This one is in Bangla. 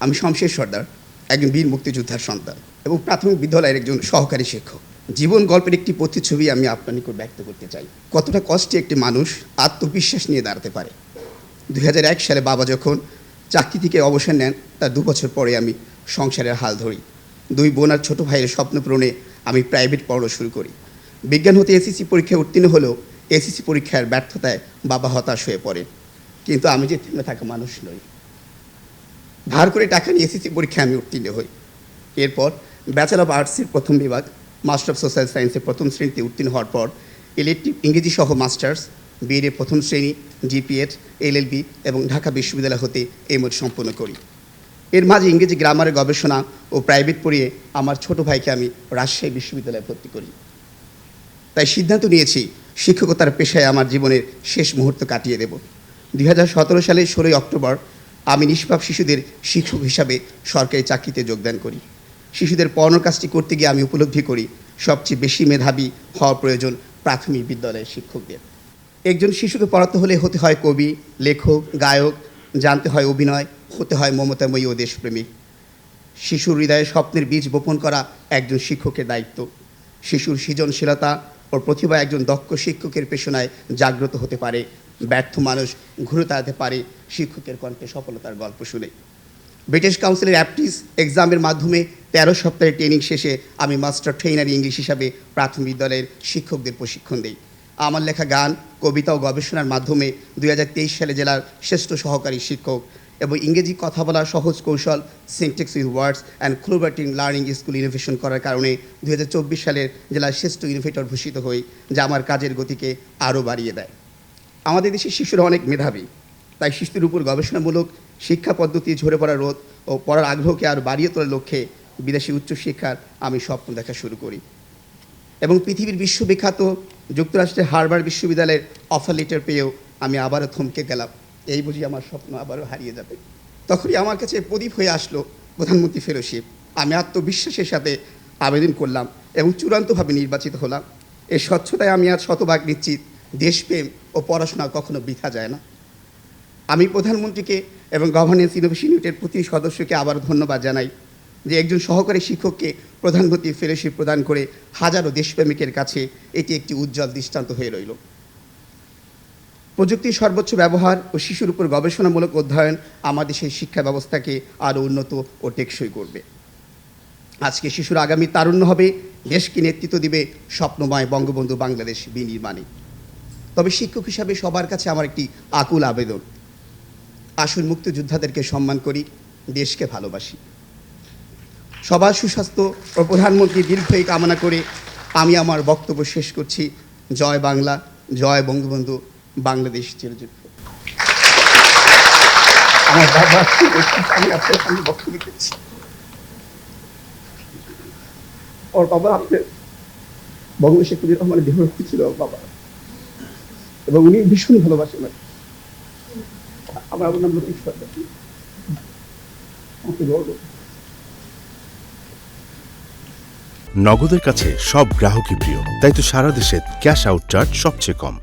আমি শমশের সর্দার, একজন বীর মুক্তিযোদ্ধার সন্তান এবং প্রাথমিক বিদ্যালয়ের একজন সহকারী শিক্ষক। জীবন গল্পের একটি প্রতিচ্ছবি আমি আপনার নিকট ব্যক্ত করতে চাই। কতটা কষ্টে একটি মানুষ আত্মবিশ্বাস নিয়ে দাঁড়াতে পারে। 2001 সালে বাবা যখন চাকরি থেকে অবসর নেন, তার 2 বছর পরে আমি সংসারের হাল ধরি। 2 বোন আর ছোটো ভাইয়ের স্বপ্ন পূরণে আমি প্রাইভেট পড়া শুরু করি। বিজ্ঞান হতে এসএসসি পরীক্ষায় উত্তীর্ণ হলেও এসএসসি পরীক্ষার ব্যর্থতায় বাবা হতাশ হয়ে পড়ে। কিন্তু আমি যে থেমে থাকা মানুষ নই। ধার করে টাকা নিয়ে এসএসসি পরীক্ষায় আমি উত্তীর্ণ হই। এরপর ব্যাচেলর অফ আর্টসের প্রথম বিভাগ, মাস্টার অফ সোশ্যাল সায়েন্সের প্রথম শ্রেণীতে উত্তীর্ণ হওয়ার পর ইলেকটিভ ইংরেজি সহ মাস্টার্স, বিএড প্রথম শ্রেণী, জিপিএড, এলএলবি এবং ঢাকা বিশ্ববিদ্যালয় হতে এমএড সম্পন্ন করি। এর মাঝে ইংরেজি গ্রামারের গবেষণা ও প্রাইভেট পড়িয়ে আমার ছোট ভাইকে আমি রাজশাহী বিশ্ববিদ্যালয়ে ভর্তি করি। তাই সিদ্ধান্ত নিয়েছি শিক্ষকতার পেশায় আমার জীবনের শেষ মুহূর্ত কাটিয়ে দেব। 2017 সালের 16 অক্টোবর আমি নিষ্পাপ শিশুদের শিক্ষক হিসাবে সরকারি চাকরিতে যোগদান করি। শিশুদের পড়ানোর কাজটি করতে গিয়ে আমি উপলব্ধি করি সবচেয়ে বেশি মেধাবী হওয়া প্রয়োজন প্রাথমিক বিদ্যালয়ের শিক্ষকদের। একজন শিশুকে পড়াতে হলে হতে হয় কবি, লেখক, গায়ক, জানতে হয় অভিনয়, হতে হয় মমতাময়ী ও দেশপ্রেমিক। শিশুর হৃদয়ে স্বপ্নের বীজ বপন করা একজন শিক্ষকের দায়িত্ব। শিশুর সৃজনশীলতা ও প্রতিভা একজন দক্ষ শিক্ষকের পেশনায় জাগ্রত হতে পারে। ব্যর্থ মানুষ ঘুরে দাঁড়াতে পারে শিক্ষকের কণ্ঠে সফলতার গল্প শুনে। ব্রিটিশ কাউন্সিলের অ্যাপটিস এক্সামের মাধ্যমে 13 সপ্তাহের ট্রেনিং শেষে আমি মাস্টার ট্রেনার ইংলিশ হিসাবে প্রাথমিক বিদ্যালয়ের শিক্ষকদের প্রশিক্ষণ দিই। আমার লেখা গান, কবিতা ও গবেষণার মাধ্যমে 2023 সালে জেলার শ্রেষ্ঠ সহকারী শিক্ষক এবং ইংরেজি কথা বলার সহজ কৌশল সিনট্যাক্স উইথ ওয়ার্ডস অ্যান্ড ক্লোবার্টিং লার্নিং স্কুল ইনোভেশন করার কারণে 2024 সালের জেলার শ্রেষ্ঠ ইনোভেটর ভূষিত হই, যা আমার কাজের গতিকে আরও বাড়িয়ে দেয়। আমাদের দেশের শিশুরা অনেক মেধাবী, তাই শিশুদের উপর গবেষণামূলক শিক্ষা পদ্ধতি, ঝরে পড়া রোধ ও পড়ার আগ্রহকে আরও বাড়িয়ে তোলার লক্ষ্যে বিদেশি উচ্চশিক্ষার আমি স্বপ্ন দেখা শুরু করি এবং পৃথিবীর বিশ্ববিখ্যাত যুক্তরাষ্ট্রের হার্ভার্ড বিশ্ববিদ্যালয়ের অফার লেটার পেয়েও আমি আবারও থমকে গেলাম। এই বুঝি আমার স্বপ্ন আবারও হারিয়ে যাবে। তখনই আমার কাছে প্রদীপ হয়ে আসলো প্রধানমন্ত্রী ফেলোশিপ। আমি আত্মবিশ্বাসের সাথে আবেদন করলাম এবং চূড়ান্তভাবে নির্বাচিত হলাম। এই স্বচ্ছতায় আমি আজ শতভাগ নিশ্চিত, দেশপ্রেম ও পড়াশোনা কখনো বৃথা যায় না। আমি প্রধানমন্ত্রীকে এবং গভর্নেন্স ইনোভেশন ইউনিটের প্রতি সদস্যকে আবারও ধন্যবাদ জানাই যে একজন সহকারী শিক্ষককে প্রধানমন্ত্রী ফেলোশিপ প্রদান করে হাজারো দেশপ্রেমিকের কাছে এটি একটি উজ্জ্বল দৃষ্টান্ত হয়ে রইল। প্রযুক্তির সর্বোচ্চ ব্যবহার ও শিশুর উপর গবেষণামূলক অধ্যয়ন আমাদের সেই শিক্ষা ব্যবস্থাকে আরও উন্নত ও টেকসই করবে। আজকে শিশুর আগামী তারুণ্য হবে, দেশকে নেতৃত্ব দিবে স্বপ্নময় বঙ্গবন্ধু বাংলাদেশ বিনির্মাণে। তবে শিক্ষক হিসাবে সবার কাছে আমার একটি আকুল আবেদন, আসুন মুক্তিযোদ্ধাদেরকে সম্মান করি, দেশকে ভালোবাসি। সবার সুস্বাস্থ্য ও প্রধানমন্ত্রীর দীর্ঘায়ু কামনা করে আমি আমার বক্তব্য শেষ করছি। জয় বাংলা, জয় বঙ্গবন্ধু, বাংলাদেশ চিরজীবী। আমার বাবা, আমি আপনার সামনে বক্তব্য দিচ্ছি। ওর বাবা আপনার বঙ্গবন্ধু শেখ মুজিবুর রহমানের দেহরক্ষী ছিল বাবা, এবং উনি ভীষণ ভালোবাসেন। আমার নাম লতিফ সরকার। নগদের কাছে সব গ্রাহকই প্রিয়, তাই তো সারা দেশে ক্যাশ আউট চার্জ সবচেয়ে কম।